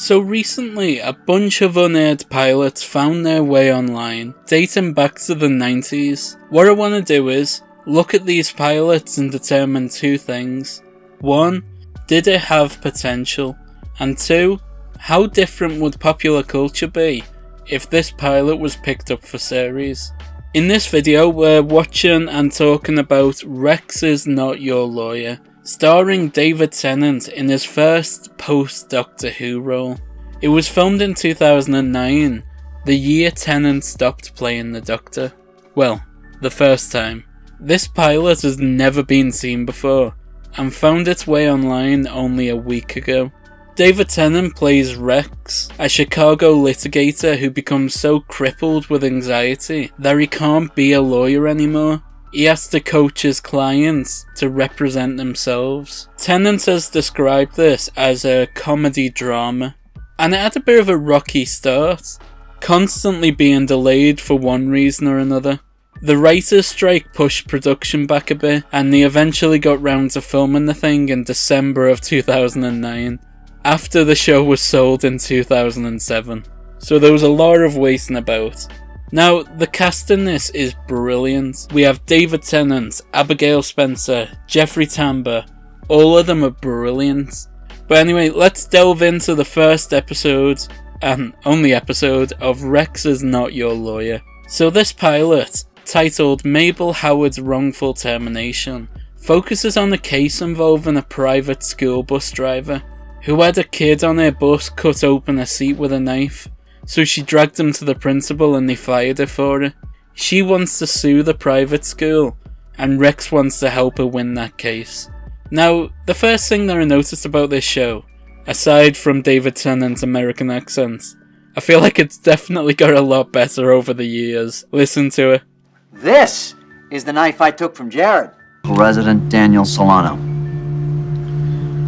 So recently, a bunch of unaired pilots found their way online, dating back to the 90s. What I want to do is look at these pilots and determine two things. 1. Did it have potential? And 2. How different would popular culture be if this pilot was picked up for series? In this video, we're watching and talking about Rex Is Not Your Lawyer, starring David Tennant in his first post-Doctor Who role. It was filmed in 2009, the year Tennant stopped playing the Doctor. Well, the first time. This pilot has never been seen before, and found its way online only a week ago. David Tennant plays Rex, a Chicago litigator who becomes so crippled with anxiety that he can't be a lawyer anymore. He has to coach his clients to represent themselves. Tennant has described this as a comedy drama, and it had a bit of a rocky start, constantly being delayed for one reason or another. The writers' strike pushed production back a bit, and they eventually got round to filming the thing in December of 2009, after the show was sold in 2007. So there was a lot of waiting about. Now, the cast in this is brilliant. We have David Tennant, Abigail Spencer, Jeffrey Tambor. All of them are brilliant. But anyway, let's delve into the first episode, and only episode, of Rex Is Not Your Lawyer. So this pilot, titled Mabel Howard's Wrongful Termination, focuses on a case involving a private school bus driver who had a kid on her bus cut open a seat with a knife. So she dragged him to the principal and they fired her for it. She wants to sue the private school, and Rex wants to help her win that case. Now, the first thing that I noticed about this show, aside from David Tennant's American accent, I feel like it's definitely got a lot better over the years. Listen to it. This is the knife I took from Jared. Resident Daniel Solano.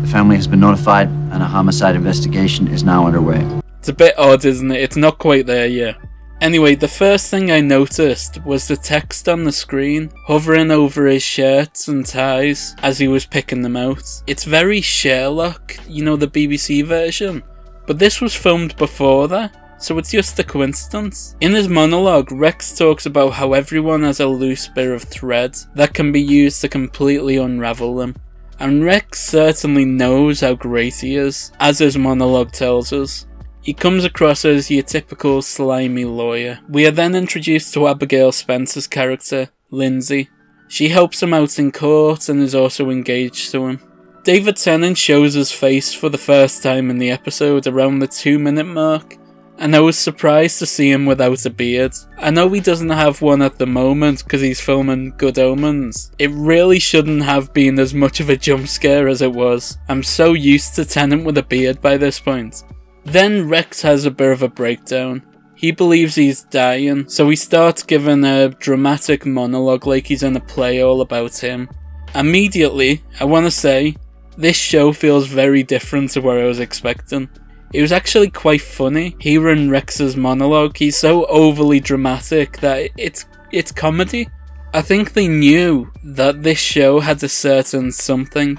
The family has been notified and a homicide investigation is now underway. It's a bit odd, isn't it? It's not quite there yet. Anyway, the first thing I noticed was the text on the screen, hovering over his shirts and ties as he was picking them out. It's very Sherlock, you know, the BBC version. But this was filmed before that, so it's just a coincidence. In his monologue, Rex talks about how everyone has a loose bit of thread that can be used to completely unravel them. And Rex certainly knows how great he is, as his monologue tells us. He comes across as your typical slimy lawyer. We are then introduced to Abigail Spencer's character, Lindsay. She helps him out in court and is also engaged to him. David Tennant shows his face for the first time in the episode around the 2-minute mark, and I was surprised to see him without a beard. I know he doesn't have one at the moment because he's filming Good Omens. It really shouldn't have been as much of a jump scare as it was. I'm so used to Tennant with a beard by this point. Then Rex has a bit of a breakdown. He believes he's dying, so he starts giving a dramatic monologue like he's in a play all about him. Immediately, I want to say, this show feels very different to what I was expecting. It was actually quite funny hearing Rex's monologue. He's so overly dramatic that it's comedy. I think they knew that this show had a certain something.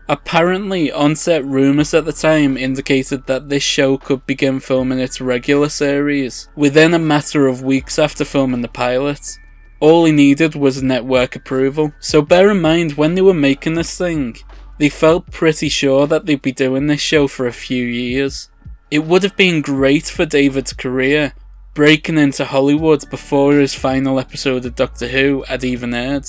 Apparently, on-set rumours at the time indicated that this show could begin filming its regular series within a matter of weeks after filming the pilot. All he needed was network approval. So bear in mind, when they were making this thing, they felt pretty sure that they'd be doing this show for a few years. It would have been great for David's career, breaking into Hollywood before his final episode of Doctor Who had even aired.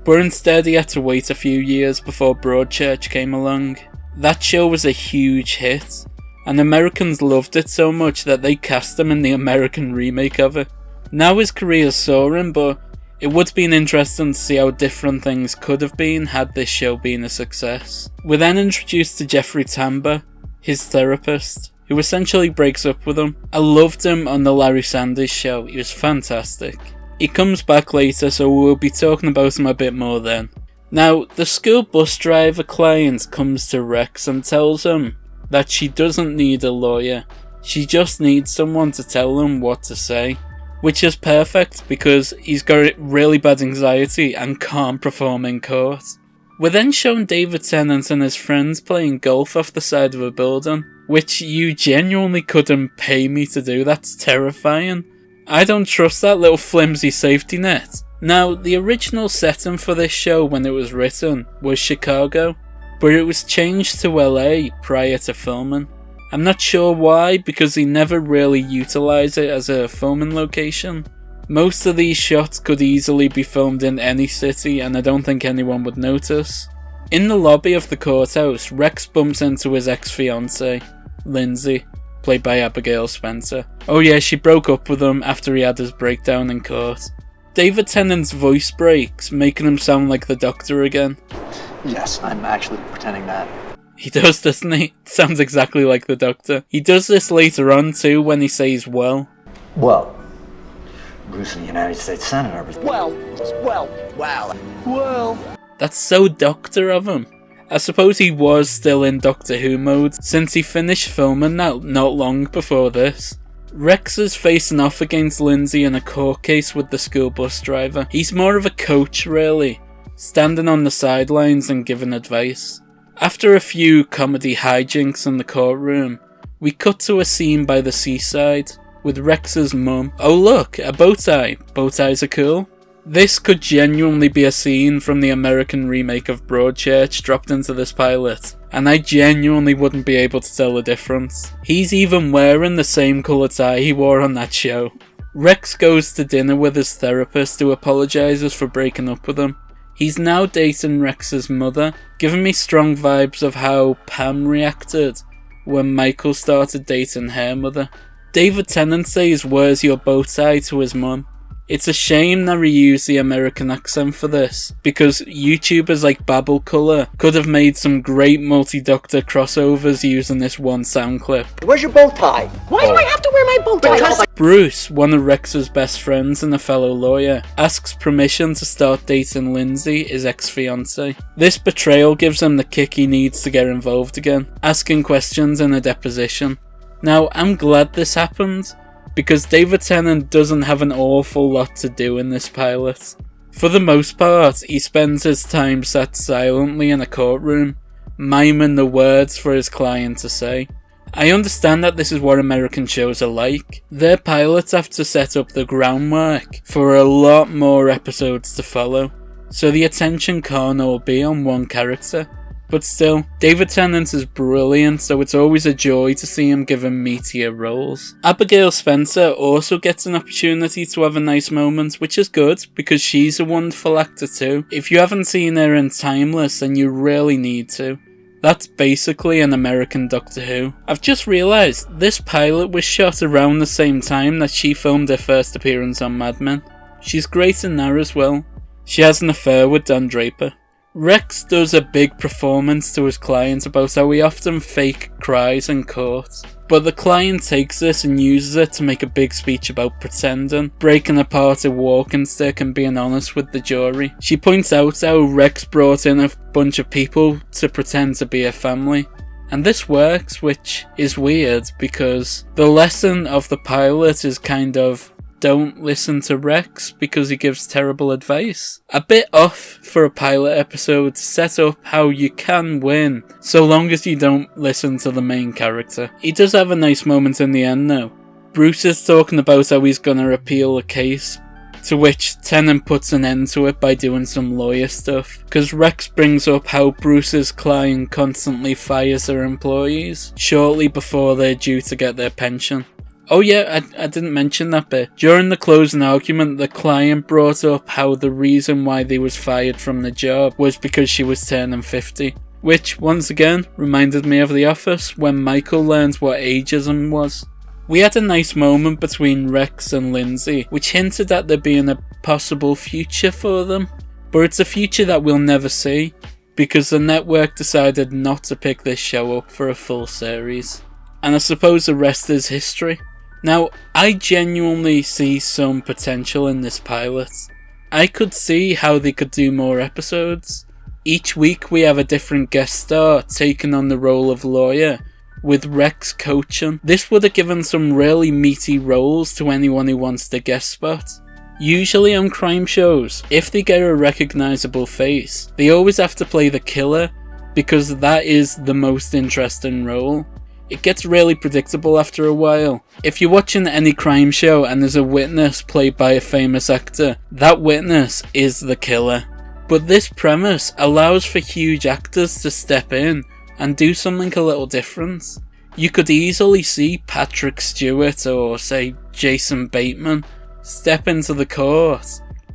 But instead he had to wait a few years before Broadchurch came along. That show was a huge hit, and Americans loved it so much that they cast him in the American remake of it. Now his career's soaring, but it would have been interesting to see how different things could have been had this show been a success. We're then introduced to Jeffrey Tambor, his therapist, who essentially breaks up with him. I loved him on the Larry Sanders Show, he was fantastic. He comes back later, so we'll be talking about him a bit more then. Now, the school bus driver client comes to Rex and tells him that she doesn't need a lawyer. She just needs someone to tell him what to say. Which is perfect because he's got really bad anxiety and can't perform in court. We're then shown David Tennant and his friends playing golf off the side of a building. which you genuinely couldn't pay me to do. That's terrifying. I don't trust that little flimsy safety net. Now, the original setting for this show when it was written was Chicago, but it was changed to LA prior to filming. I'm not sure why, because he never really utilised it as a filming location. Most of these shots could easily be filmed in any city, and I don't think anyone would notice. In the lobby of the courthouse, Rex bumps into his ex-fiancée, Lindsay, played by Abigail Spencer. Oh yeah, she broke up with him after he had his breakdown in court. David Tennant's voice breaks, making him sound like the Doctor again. Yes, I'm actually pretending that. He does, doesn't he? Sounds exactly like the Doctor. He does this later on too, when he says well. Well, Bruce and the United States Senator. Well. That's so Doctor of him. I suppose he was still in Doctor Who mode, since he finished filming that not long before this. Rex is facing off against Lindsay in a court case with the school bus driver. He's more of a coach, really, standing on the sidelines and giving advice. After a few comedy hijinks in the courtroom, we cut to a scene by the seaside with Rex's mum. Oh look, a bow tie. Bow ties are cool. This could genuinely be a scene from the American remake of Broadchurch dropped into this pilot, and I genuinely wouldn't be able to tell the difference. He's even wearing the same colour tie he wore on that show. Rex goes to dinner with his therapist, who apologises for breaking up with him. He's now dating Rex's mother, giving me strong vibes of how Pam reacted when Michael started dating her mother. David Tennant says "where's your bow tie" to his mum. It's a shame they reused the American accent for this, because YouTubers like Babblecolor could have made some great multi-Doctor crossovers using this one sound clip. Where's your bow tie? Why do I have to wear my bow tie? Bruce, one of Rex's best friends and a fellow lawyer, asks permission to start dating Lindsay, his ex-fiancée. This betrayal gives him the kick he needs to get involved again, asking questions in a deposition. Now, I'm glad this happened, because David Tennant doesn't have an awful lot to do in this pilot. For the most part, he spends his time sat silently in a courtroom, miming the words for his client to say. I understand that this is what American shows are like. Their pilots have to set up the groundwork for a lot more episodes to follow, so the attention can't all be on one character. But still, David Tennant is brilliant, so it's always a joy to see him given meatier roles. Abigail Spencer also gets an opportunity to have a nice moment, which is good, because she's a wonderful actor too. If you haven't seen her in Timeless, then you really need to. That's basically an American Doctor Who. I've just realised, this pilot was shot around the same time that she filmed her first appearance on Mad Men. She's great in there as well. She has an affair with Don Draper. Rex does a big performance to his client about how he often fake cries in court, but the client takes this and uses it to make a big speech about pretending, breaking apart a walking stick and being honest with the jury. She points out how Rex brought in a bunch of people to pretend to be a family, and this works, which is weird because the lesson of the pilot is kind of don't listen to Rex because he gives terrible advice. A bit off for a pilot episode to set up how you can win, so long as you don't listen to the main character. He does have a nice moment in the end though. Bruce is talking about how he's gonna appeal a case, to which Tennant puts an end to it by doing some lawyer stuff, because Rex brings up how Bruce's client constantly fires their employees shortly before they're due to get their pension. Oh yeah, I didn't mention that bit. During the closing argument, the client brought up how the reason why they was fired from the job was because she was turning 50. Which, once again, reminded me of The Office, when Michael learned what ageism was. We had a nice moment between Rex and Lindsay, which hinted at there being a possible future for them. But it's a future that we'll never see, because the network decided not to pick this show up for a full series. And I suppose the rest is history. Now, I genuinely see some potential in this pilot. I could see how they could do more episodes. Each week we have a different guest star taking on the role of lawyer, with Rex coaching. This would have given some really meaty roles to anyone who wants the guest spot. Usually on crime shows, if they get a recognisable face, they always have to play the killer, because that is the most interesting role. It gets really predictable after a while. If you're watching any crime show and there's a witness played by a famous actor, that witness is the killer. But this premise allows for huge actors to step in and do something a little different. You could easily see Patrick Stewart or, say, Jason Bateman step into the court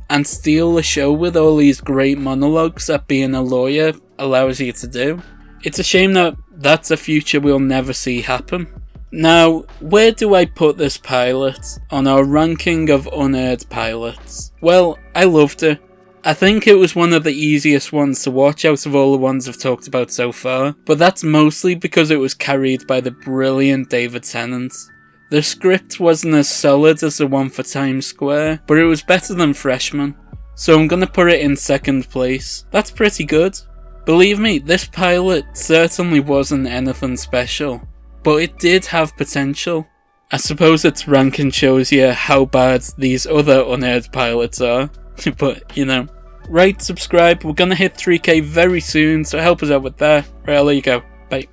and steal the show with all these great monologues that being a lawyer allows you to do. It's a shame that that's a future we'll never see happen. Now, where do I put this pilot on our ranking of unaired pilots? Well, I loved it. I think it was one of the easiest ones to watch out of all the ones I've talked about so far, but that's mostly because it was carried by the brilliant David Tennant. The script wasn't as solid as the one for Times Square, but it was better than Freshman, so I'm gonna put it in second place. That's pretty good. Believe me, this pilot certainly wasn't anything special, but it did have potential. I suppose its ranking shows you how bad these other unaired pilots are, but you know. Right, subscribe, we're gonna hit 3k very soon, so help us out with that. Right, I'll let you go. Bye.